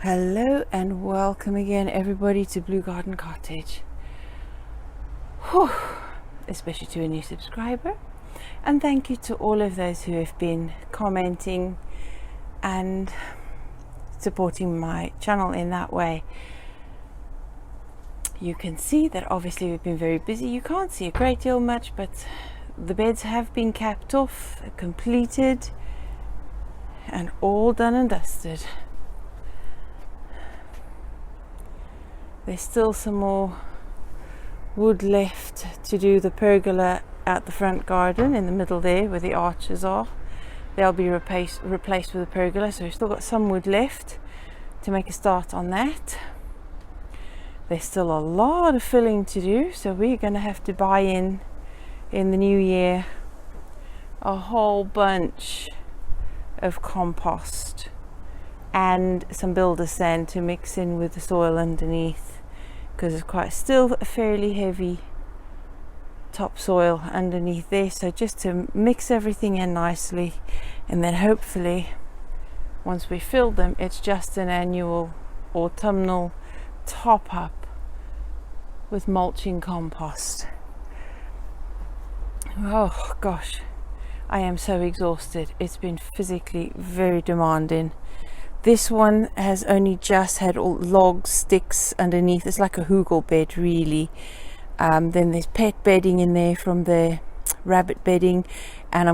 Hello and welcome again everybody to Blue Garden Cottage. Whew. Especially to a new subscriber, and thank you to all of those who have been commenting and supporting my channel in that way. You can see that obviously we've been very busy. You can't see a great deal much, but the beds have been capped off, completed and all done and dusted. There's still some more wood left to do the pergola at the front garden in the middle there where the arches are. They'll be replaced with a pergola, so we've still got some wood left to make a start on that. There's still a lot of filling to do, so we're going to have to buy in the new year a whole bunch of compost and some builder sand to mix in with the soil underneath, because it's still a fairly heavy topsoil underneath there. So just to mix everything in nicely, and then hopefully once we fill them, it's just an annual autumnal top up with mulching compost. Oh gosh, I am so exhausted. It's been physically very demanding. This one has only just had all logs, sticks underneath. It's like a hugel bed really. Then there's pet bedding in there from the rabbit bedding, and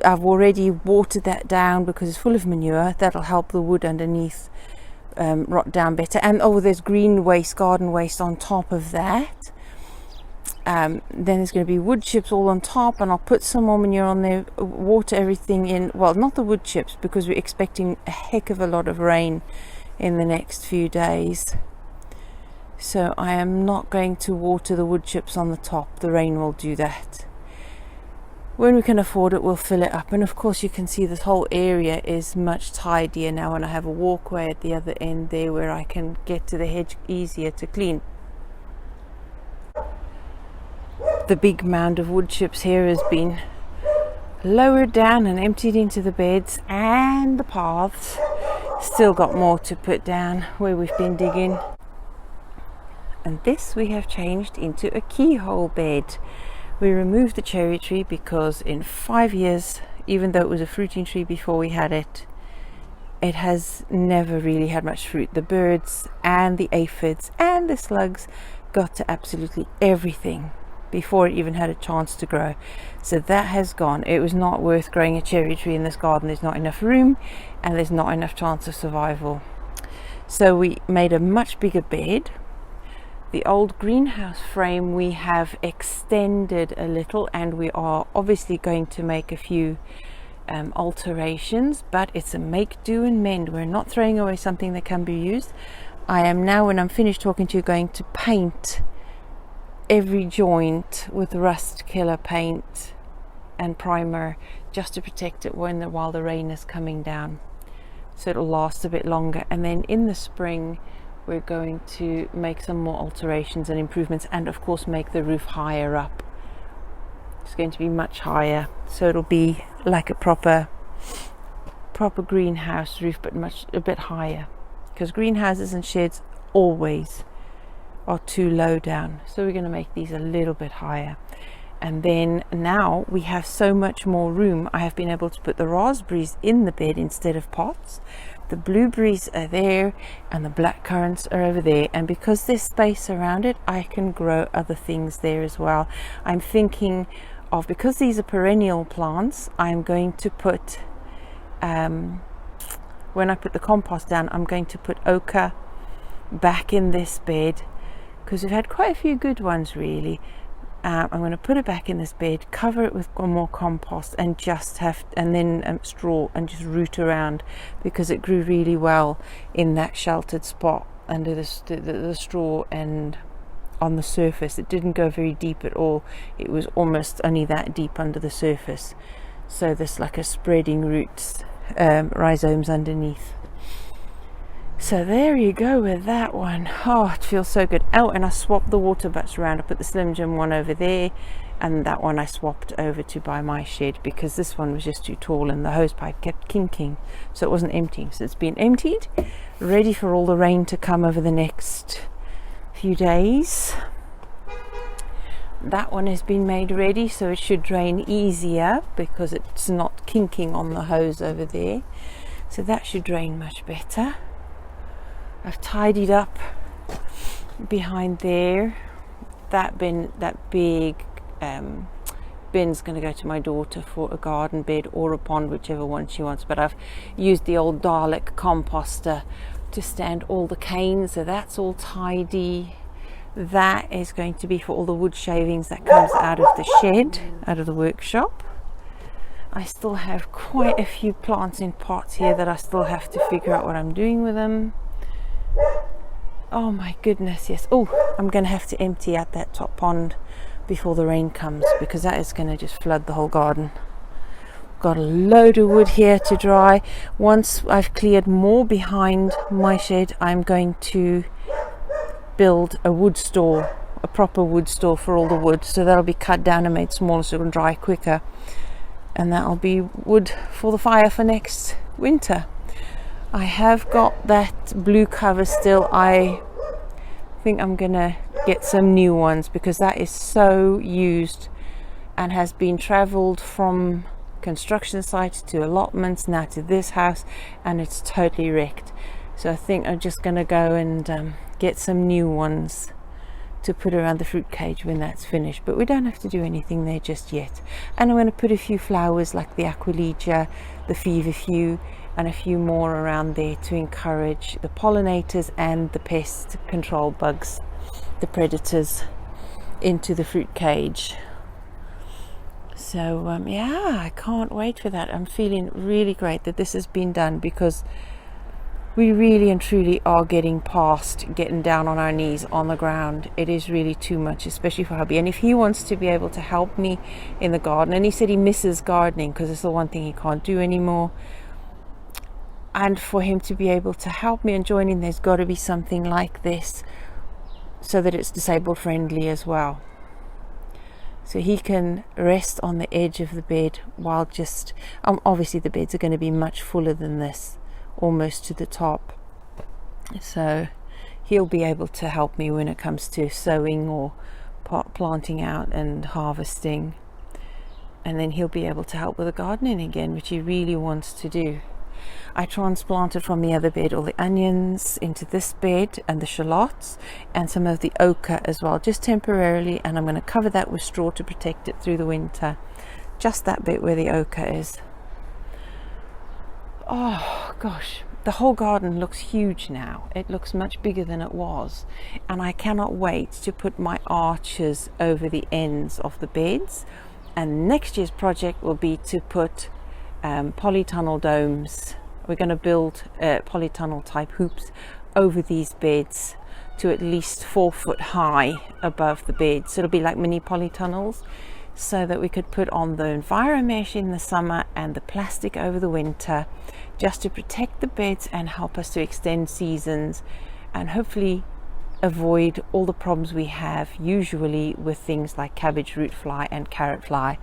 I've already watered that down because it's full of manure. That'll help the wood underneath rot down better. And there's green waste, garden waste on top of that. Then there's going to be wood chips all on top, and I'll put some more manure on there, water everything in. Well, not the wood chips, because we're expecting a heck of a lot of rain in the next few days, so I am not going to water the wood chips on the top. The rain will do that. When we can afford it, we'll fill it up. And of course you can see this whole area is much tidier now, and I have a walkway at the other end there where I can get to the hedge easier to clean. The big mound of wood chips here has been lowered down and emptied into the beds and the paths. Still got more to put down where we've been digging. And this we have changed into a keyhole bed. We removed the cherry tree because in 5 years, even though it was a fruiting tree before we had it, it has never really had much fruit. The birds and the aphids and the slugs got to absolutely everything before it even had a chance to grow. So that has gone. It was not worth growing a cherry tree in this garden. There's not enough room and there's not enough chance of survival. So we made a much bigger bed. The old greenhouse frame we have extended a little, and we are obviously going to make a few alterations, but it's a make, do and mend. We're not throwing away something that can be used. I am now, when I'm finished talking to you, going to paint every joint with rust killer paint and primer, just to protect it while the rain is coming down, so it'll last a bit longer. And then in the spring we're going to make some more alterations and improvements, and of course make the roof higher up. It's going to be much higher, so it'll be like a proper greenhouse roof, but a bit higher, because greenhouses and sheds always are too low down. So we're going to make these a little bit higher. And then now we have so much more room. I have been able to put the raspberries in the bed instead of pots. The blueberries are there and the black currants are over there, and because there's space around it, I can grow other things there as well. I'm thinking of, because these are perennial plants, I'm going to put when I put the compost down, I'm going to put ochre back in this bed, because we've had quite a few good ones really. I'm going to put it back in this bed, cover it with more compost, and then straw, and just root around, because it grew really well in that sheltered spot under the straw and on the surface. It didn't go very deep at all. It was almost only that deep under the surface. So there's like a spreading roots, rhizomes underneath. So there you go with that one. Oh, it feels so good. Oh, and I swapped the water butts around. I put the Slim Jim one over there and that one I swapped over to by my shed because this one was just too tall and the hose pipe kept kinking, so it wasn't emptying. So it's been emptied, ready for all the rain to come over the next few days. That one has been made ready, so it should drain easier because it's not kinking on the hose over there, so that should drain much better. I've tidied up behind there. That bin, that big bin's going to go to my daughter for a garden bed or a pond, whichever one she wants, but I've used the old Dalek composter to stand all the canes, so that's all tidy. That is going to be for all the wood shavings that comes out of the shed, out of the workshop. I still have quite a few plants in pots here that I still have to figure out what I'm doing with them. Oh my goodness, yes. Oh, I'm going to have to empty out that top pond before the rain comes because that is going to just flood the whole garden. Got a load of wood here to dry. Once I've cleared more behind my shed, I'm going to build a wood store, a proper wood store for all the wood, so that'll be cut down and made smaller so it can dry quicker, and that'll be wood for the fire for next winter. I have got that blue cover still. I think I'm gonna get some new ones because that is so used and has been traveled from construction sites to allotments now to this house, and it's totally wrecked. So I think I'm just gonna go and get some new ones to put around the fruit cage when that's finished, but we don't have to do anything there just yet. And I'm going to put a few flowers like the Aquilegia, the Feverfew, and a few more around there to encourage the pollinators and the pest control bugs, the predators, into the fruit cage. So yeah, I can't wait for that. I'm feeling really great that this has been done because we really and truly are getting past getting down on our knees on the ground. It is really too much, especially for hubby. And if he wants to be able to help me in the garden, and he said he misses gardening because it's the one thing he can't do anymore, and for him to be able to help me and join in, there's got to be something like this so that it's disabled friendly as well. So he can rest on the edge of the bed while just, obviously the beds are going to be much fuller than this, almost to the top, so he'll be able to help me when it comes to sowing or planting out and harvesting, and then he'll be able to help with the gardening again, which he really wants to do. I transplanted from the other bed all the onions into this bed and the shallots and some of the ochre as well, just temporarily, and I'm going to cover that with straw to protect it through the winter, just that bit where the ochre is. Oh gosh, the whole garden looks huge now. It looks much bigger than it was, and I cannot wait to put my arches over the ends of the beds. And next year's project will be to put polytunnel domes. We're going to build polytunnel type hoops over these beds to at least 4 foot high above the bed, so it'll be like mini polytunnels, so that we could put on the EnviroMesh in the summer and the plastic over the winter, just to protect the beds and help us to extend seasons and hopefully avoid all the problems we have usually with things like cabbage root fly and carrot fly,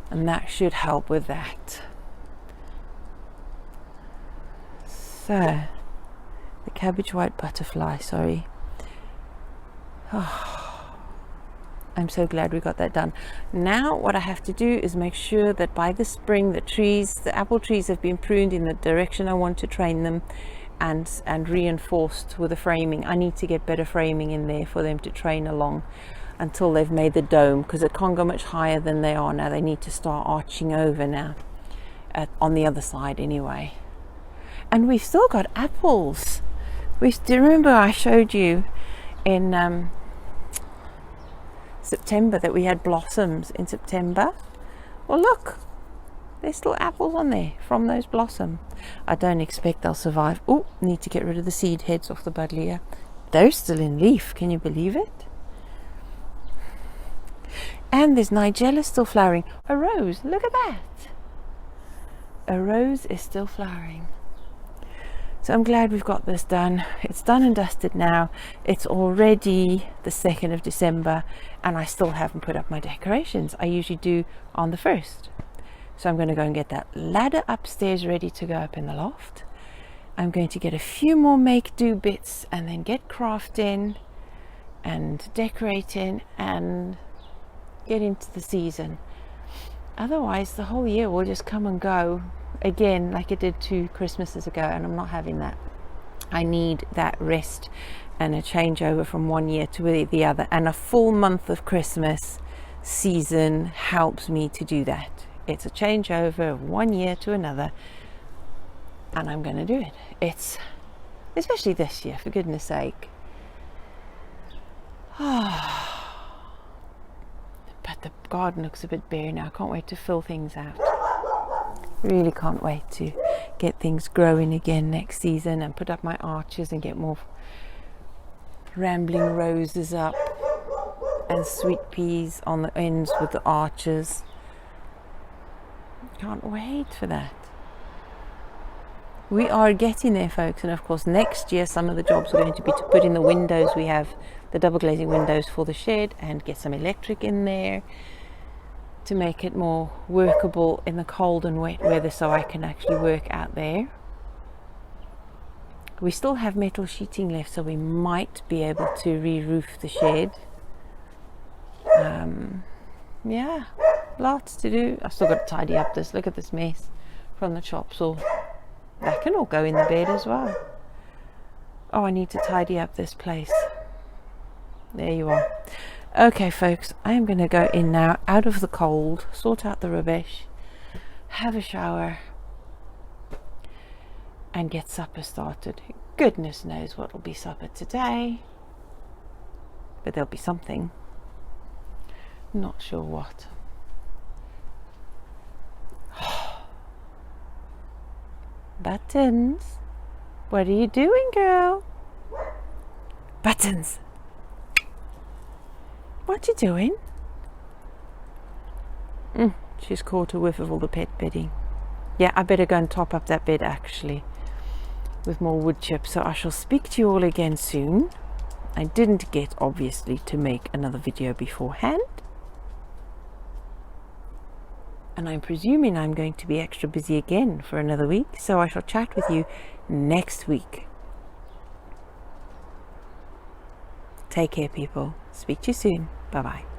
and that should help with that. So the cabbage white butterfly, sorry. I'm so glad we got that done. Now what I have to do is make sure that by the spring the apple trees have been pruned in the direction I want to train them, and reinforced with the framing. I need to get better framing in there for them to train along until they've made the dome, because it can't go much higher than they are now. They need to start arching over now, on the other side anyway. And we've still got apples. Do you remember I showed you in September that we had blossoms in September? Well, look, there's still apples on there from those blossoms. I don't expect they'll survive. Oh, need to get rid of the seed heads off the buddleia. They're still in leaf, can you believe it? And there's nigella still flowering. A rose, look at that. A rose is still flowering. So I'm glad we've got this done. It's done and dusted now. It's already the 2nd of December and I still haven't put up my decorations. I usually do on the 1st. So I'm going to go and get that ladder upstairs ready to go up in the loft. I'm going to get a few more make-do bits and then get crafting and decorating and get into the season. Otherwise the whole year will just come and go again like it did 2 Christmases ago, and I'm not having that. I need that rest and a changeover from one year to the other, and a full month of Christmas season helps me to do that. It's a changeover of one year to another, and I'm going to do it. It's especially this year, for goodness sake. But the garden looks a bit bare now. I can't wait to fill things out. Really can't wait to get things growing again next season and put up my arches and get more rambling roses up and sweet peas on the ends with the arches. Can't wait for that. We are getting there, folks, and of course next year some of the jobs are going to be to put in the windows. We have the double glazing windows for the shed and get some electric in there to make it more workable in the cold and wet weather, so I can actually work out there. We still have metal sheeting left, so we might be able to re-roof the shed. Yeah, lots to do. I've still got to tidy up this. Look at this mess from the chop saw. That can all go in the bed as well. Oh, I need to tidy up this place. There you are. Okay, folks, I am going to go in now, out of the cold, sort out the rubbish, have a shower, and get supper started. Goodness knows what will be supper today, but there'll be something. Not sure what. Buttons, what are you doing, girl? Buttons, what you doing? She's caught a whiff of all the pet bedding. Yeah, I better go and top up that bed actually with more wood chips. So I shall speak to you all again soon. I didn't get, obviously, to make another video beforehand, and I'm presuming I'm going to be extra busy again for another week, so I shall chat with you next week. Take care, people. Speak to you soon. Bye bye.